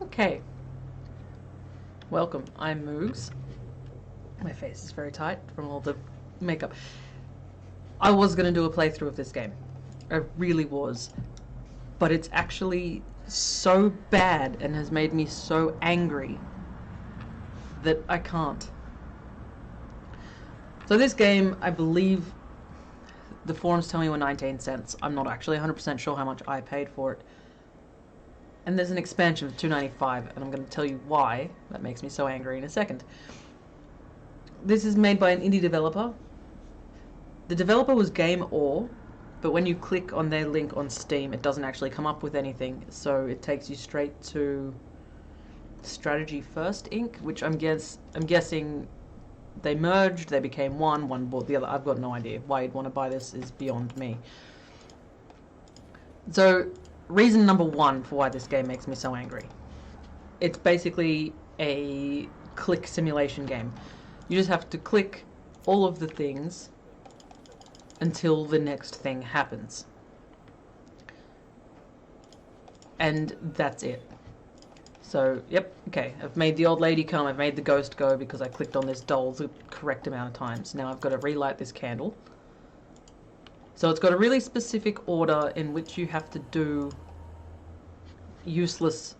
Okay. Welcome, I'm Moogs. My face is very tight from all the makeup. I was going to do a playthrough of this game. I really was. But it's actually so bad and has made me so angry that I can't. So this game, I believe, the forums tell me were 19 cents. I'm not actually 100% sure how much I paid for it. And there's an expansion of $2.95, and I'm going to tell you why that makes me so angry in a second. This is made by an indie developer. The developer was Game Or, but when you click on their link on Steam, it doesn't actually come up with anything, so it takes you straight to Strategy First Inc., which I'm guessing they merged, they became one bought the other. I've got no idea. Why you'd want to buy this is beyond me. So, reason number one for why this game makes me so angry. It's basically a click simulation game. You just have to click all of the things until the next thing happens. And that's it. So, yep, okay, I've made the old lady come, I've made the ghost go because I clicked on this doll the correct amount of times. Now I've got to relight this candle. So it's got a really specific order in which you have to do useless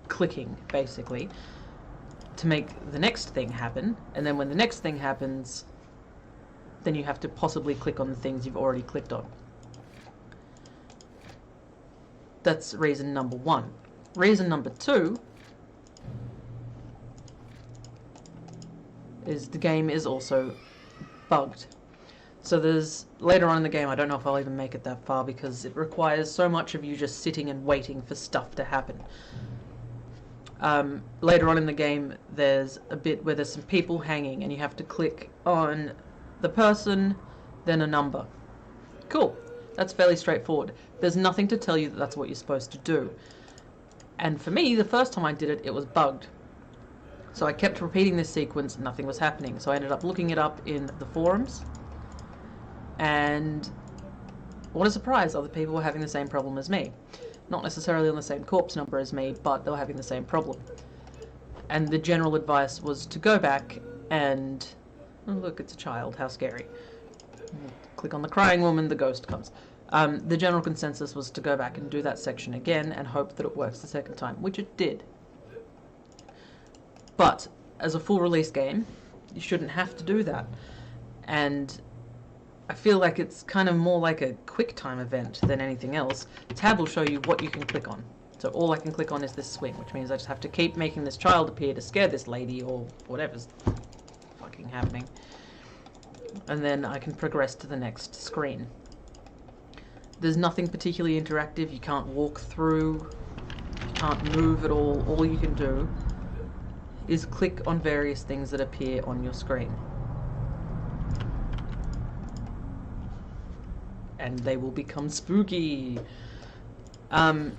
clicking, basically, to make the next thing happen. And then when the next thing happens, then you have to possibly click on the things you've already clicked on. That's reason number one. Reason number two is the game is also bugged. So there's, later on in the game, I don't know if I'll even make it that far because it requires so much of you just sitting and waiting for stuff to happen. Later on in the game, there's a bit where there's some people hanging and you have to click on the person, then a number. Cool. That's fairly straightforward. There's nothing to tell you that that's what you're supposed to do. And for me, the first time I did it, it was bugged. So I kept repeating this sequence and nothing was happening. So I ended up looking it up in the forums. And what a surprise, other people were having the same problem as me. Not necessarily on the same corpse number as me, but they were having the same problem. And the general advice was to go back and... oh, look, it's a child, how scary. Click on the crying woman, the ghost comes. The general consensus was to go back and do that section again and hope that it works the second time, which it did. But, as a full release game, you shouldn't have to do that. And I feel like it's kind of more like a quick time event than anything else. The tab will show you what you can click on. So all I can click on is this swing, which means I just have to keep making this child appear to scare this lady or whatever's fucking happening. And then I can progress to the next screen. There's nothing particularly interactive. You can't walk through, you can't move at all. All you can do is click on various things that appear on your screen. And they will become spooky. And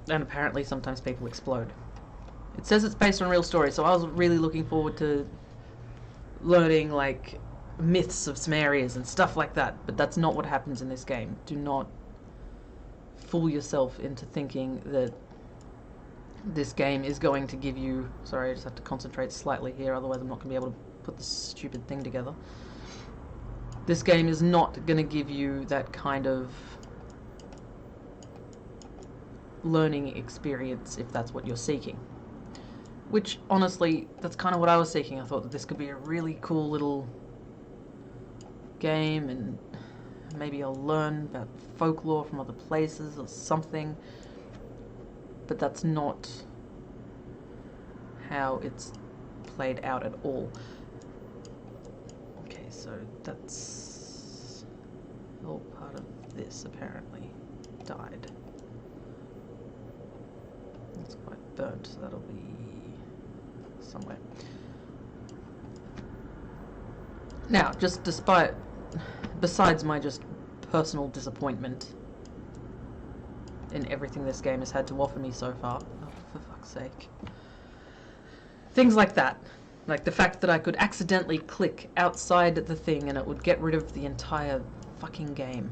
apparently sometimes people explode. It says it's based on real stories, so I was really looking forward to learning, like, myths of some areas and stuff like that, but that's not what happens in this game. Do not fool yourself into thinking that this game is going to give you... sorry, I just have to concentrate slightly here, otherwise I'm not going to be able to put this stupid thing together. This game is not going to give you that kind of learning experience if that's what you're seeking. Which, honestly, that's kind of what I was seeking. I thought that this could be a really cool little game and maybe I'll learn about folklore from other places or something. But that's not how it's played out at all. Okay, so that's all part of this, apparently. Died. It's quite burnt, so that'll be somewhere. Now, just besides my just personal disappointment in everything this game has had to offer me so far, oh, for fuck's sake, things like that, like the fact that I could accidentally click outside the thing and it would get rid of the entire fucking game.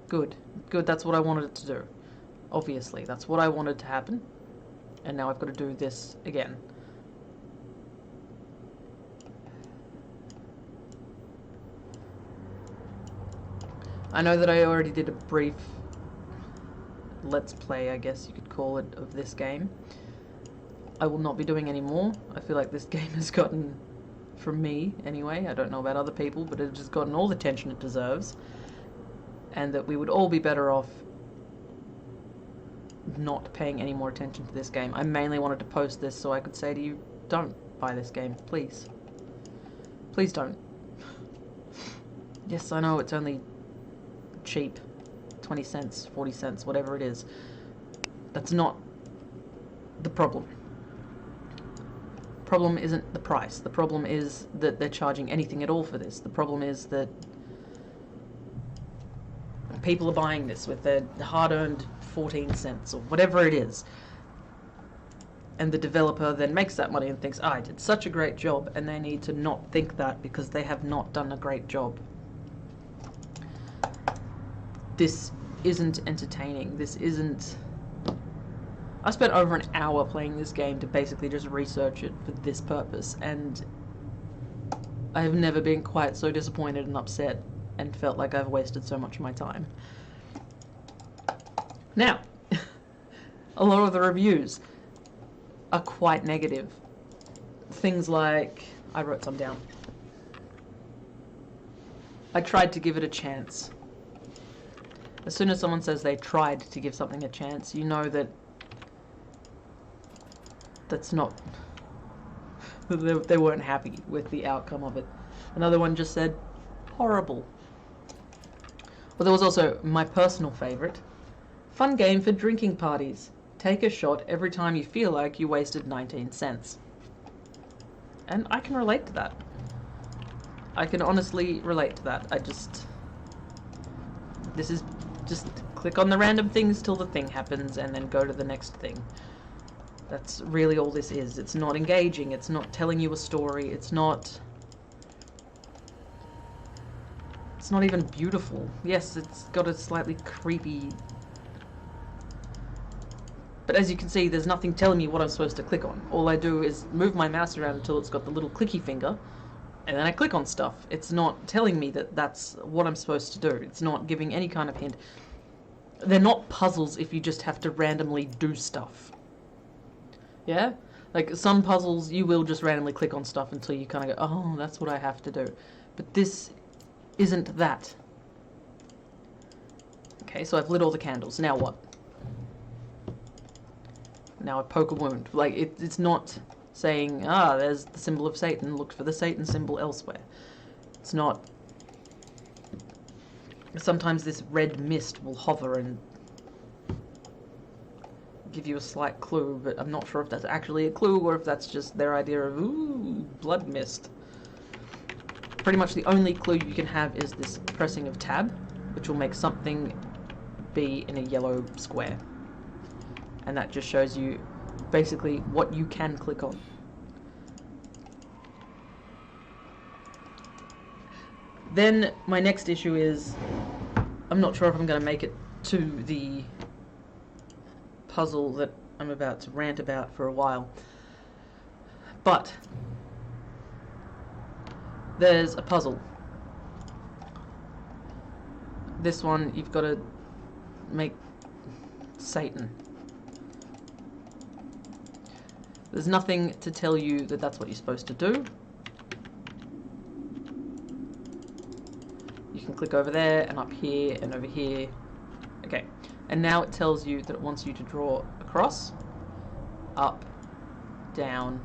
Good, that's what I wanted it to do. obviously. That's what I wanted to happen. And now I've got to do this again. I know that I already did a brief let's play, I guess you could call it, of this game. I will not be doing any more. I feel like this game has gotten, from me anyway, I don't know about other people, but it's just gotten all the attention it deserves. And that we would all be better off not paying any more attention to this game. I mainly wanted to post this so I could say to you, don't buy this game, please. Please don't. Yes, I know it's only cheap. 20 cents, 40 cents, whatever it is. That's not the problem. Problem isn't the price. The problem is that they're charging anything at all for this. The problem is that people are buying this with their hard-earned 14 cents or whatever it is. And the developer then makes that money and thinks, I did such a great job, and they need to not think that because they have not done a great job. This isn't entertaining. This isn't... I spent over an hour playing this game to basically just research it for this purpose, and I have never been quite so disappointed and upset and felt like I've wasted so much of my time. Now, a lot of the reviews are quite negative. Things like... I wrote some down. I tried to give it a chance. As soon as someone says they tried to give something a chance, you know that that's not... they weren't happy with the outcome of it. Another one just said, horrible. Well, there was also my personal favourite. Fun game for drinking parties. Take a shot every time you feel like you wasted 19 cents. And I can relate to that. I can honestly relate to that. This is just click on the random things till the thing happens and then go to the next thing. That's really all this is. It's not engaging. It's not telling you a story. It's not even beautiful. Yes, it's got a slightly creepy... But as you can see, there's nothing telling me what I'm supposed to click on. All I do is move my mouse around until it's got the little clicky finger, and then I click on stuff. It's not telling me that that's what I'm supposed to do. It's not giving any kind of hint. They're not puzzles if you just have to randomly do stuff. Yeah? Like, some puzzles, you will just randomly click on stuff until you kind of go, oh, that's what I have to do. But this isn't that. Okay, so I've lit all the candles. Now what? Now I poke a wound. Like, it's not saying, there's the symbol of Satan, look for the Satan symbol elsewhere. It's not... Sometimes this red mist will hover and give you a slight clue, but I'm not sure if that's actually a clue or if that's just their idea of, ooh, blood mist. Pretty much the only clue you can have is this pressing of tab, which will make something be in a yellow square. And that just shows you basically what you can click on. Then my next issue is, I'm not sure if I'm going to make it to the puzzle that I'm about to rant about for a while. But there's a puzzle. This one, you've got to make Satan. There's nothing to tell you that that's what you're supposed to do. You can click over there and up here and over here. Okay, and now it tells you that it wants you to draw a cross, up, down,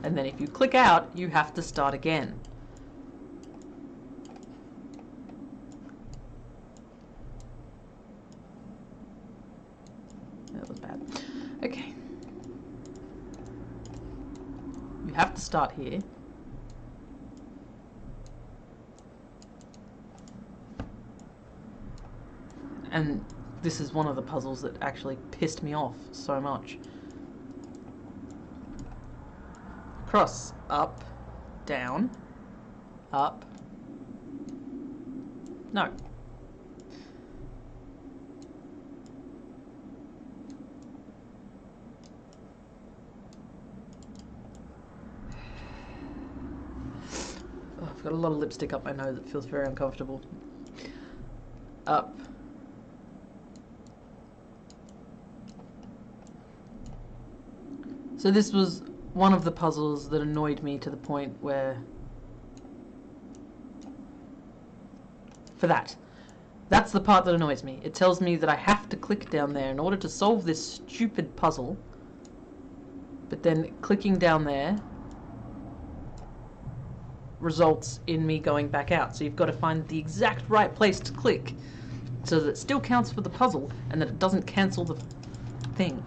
and then if you click out, you have to start again. That was bad. Okay. You have to start here. And this is one of the puzzles that actually pissed me off so much. Cross, up, down, up, no. got a lot of lipstick up my nose. It feels very uncomfortable. Up. So this was one of the puzzles that annoyed me to the point where... For that. That's the part that annoys me. It tells me that I have to click down there in order to solve this stupid puzzle. But then clicking down there results in me going back out. So you've got to find the exact right place to click so that it still counts for the puzzle and that it doesn't cancel the thing.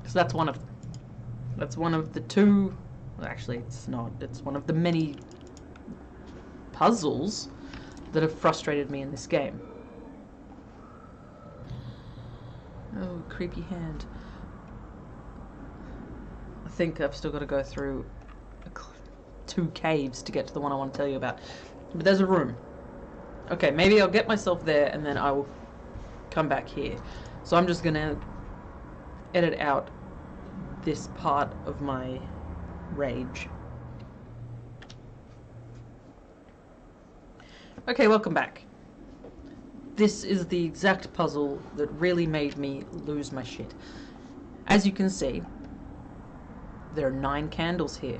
So that's one of the two... Well, actually, it's not. It's one of the many puzzles that have frustrated me in this game. Oh, creepy hand. I think I've still got to go through 2 caves to get to the one I want to tell you about. But there's a room. Okay, maybe I'll get myself there and then I will come back here. So I'm just going to edit out this part of my rage. Okay, welcome back. This is the exact puzzle that really made me lose my shit. As you can see, there are 9 candles here.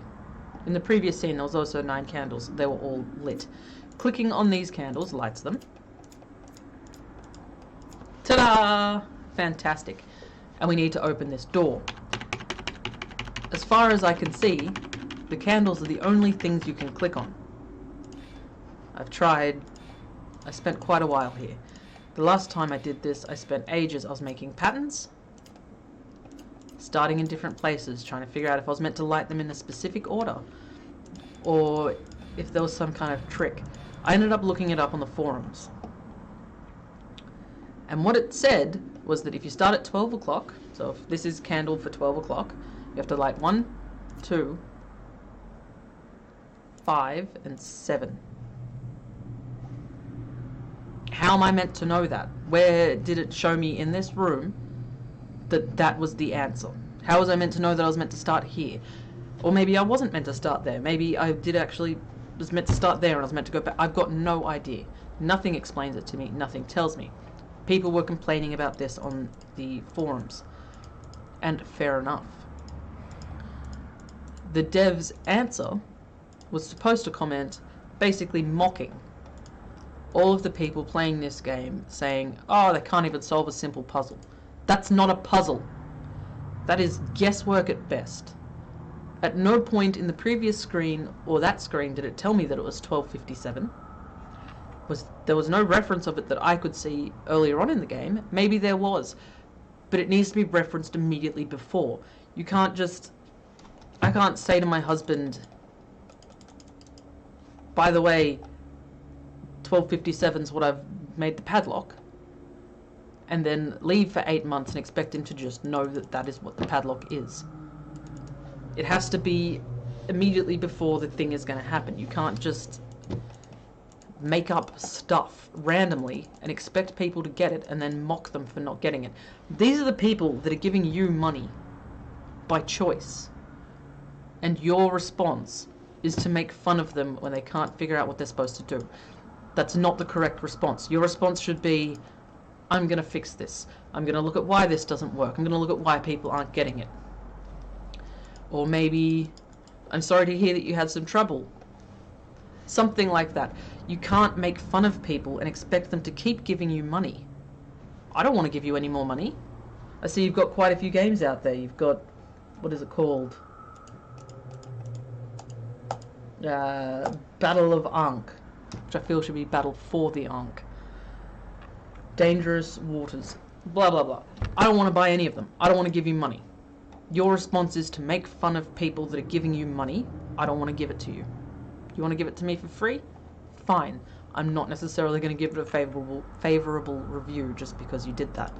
In the previous scene, there was also 9 candles. They were all lit. Clicking on these candles lights them. Ta-da! Fantastic. And we need to open this door. As far as I can see, the candles are the only things you can click on. I've tried. I spent quite a while here. The last time I did this, I spent ages. I was making patterns, starting in different places, trying to figure out if I was meant to light them in a specific order, or if there was some kind of trick. I ended up looking it up on the forums. And what it said was that if you start at 12 o'clock, so if this is candle for 12 o'clock, you have to light 1, 2, 5, and 7. How am I meant to know that? Where did it show me in this room that that was the answer? How was I meant to know that I was meant to start here? Or maybe I wasn't meant to start there. Maybe I was meant to start there and I was meant to go back. I've got no idea. Nothing explains it to me. Nothing tells me. People were complaining about this on the forums. And fair enough. The dev's answer was supposed to comment basically mocking all of the people playing this game, saying, oh, they can't even solve a simple puzzle. That's not a puzzle. That is guesswork at best. At no point in the previous screen or that screen did it tell me that it was 12:57. There was no reference of it that I could see earlier on in the game. Maybe there was, but it needs to be referenced immediately before. You can't just... I can't say to my husband, by the way, 12:57 is what I've made the padlock, and then leave for 8 months and expect him to just know that that is what the padlock is. It has to be immediately before the thing is going to happen. You can't just make up stuff randomly and expect people to get it and then mock them for not getting it. These are the people that are giving you money by choice, and your response is to make fun of them when they can't figure out what they're supposed to do. That's not the correct response. Your response should be, I'm going to fix this. I'm going to look at why this doesn't work. I'm going to look at why people aren't getting it. Or maybe, I'm sorry to hear that you had some trouble. Something like that. You can't make fun of people and expect them to keep giving you money. I don't want to give you any more money. I see you've got quite a few games out there. You've got, what is it called? Battle of Ankh, which I feel should be Battle for the Ankh. Dangerous Waters. Blah, blah, blah. I don't want to buy any of them. I don't want to give you money. Your response is to make fun of people that are giving you money. I don't want to give it to you. You want to give it to me for free? Fine. I'm not necessarily going to give it a favorable review just because you did that.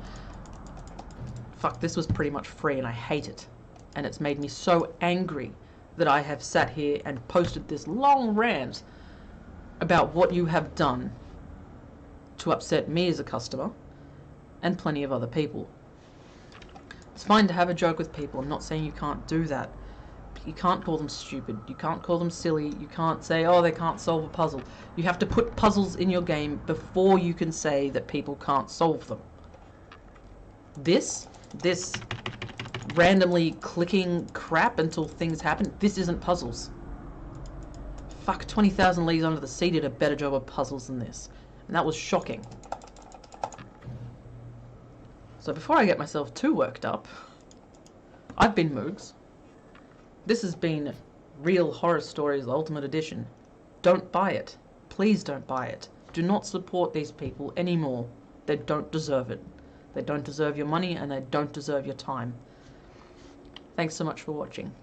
Fuck, this was pretty much free and I hate it. And it's made me so angry that I have sat here and posted this long rant about what you have done to upset me as a customer and plenty of other people. It's fine to have a joke with people. I'm not saying you can't do that. You can't call them stupid. You can't call them silly. You can't say, oh, they can't solve a puzzle. You have to put puzzles in your game before you can say that people can't solve them. This randomly clicking crap until things happen, this isn't puzzles. Fuck, 20,000 Leagues Under the Sea did a better job of puzzles than this. And that was shocking. So before I get myself too worked up, I've been Moogs. This has been Real Horror Stories Ultimate Edition. Don't buy it. Please don't buy it. Do not support these people anymore. They don't deserve it. They don't deserve your money and they don't deserve your time. Thanks so much for watching.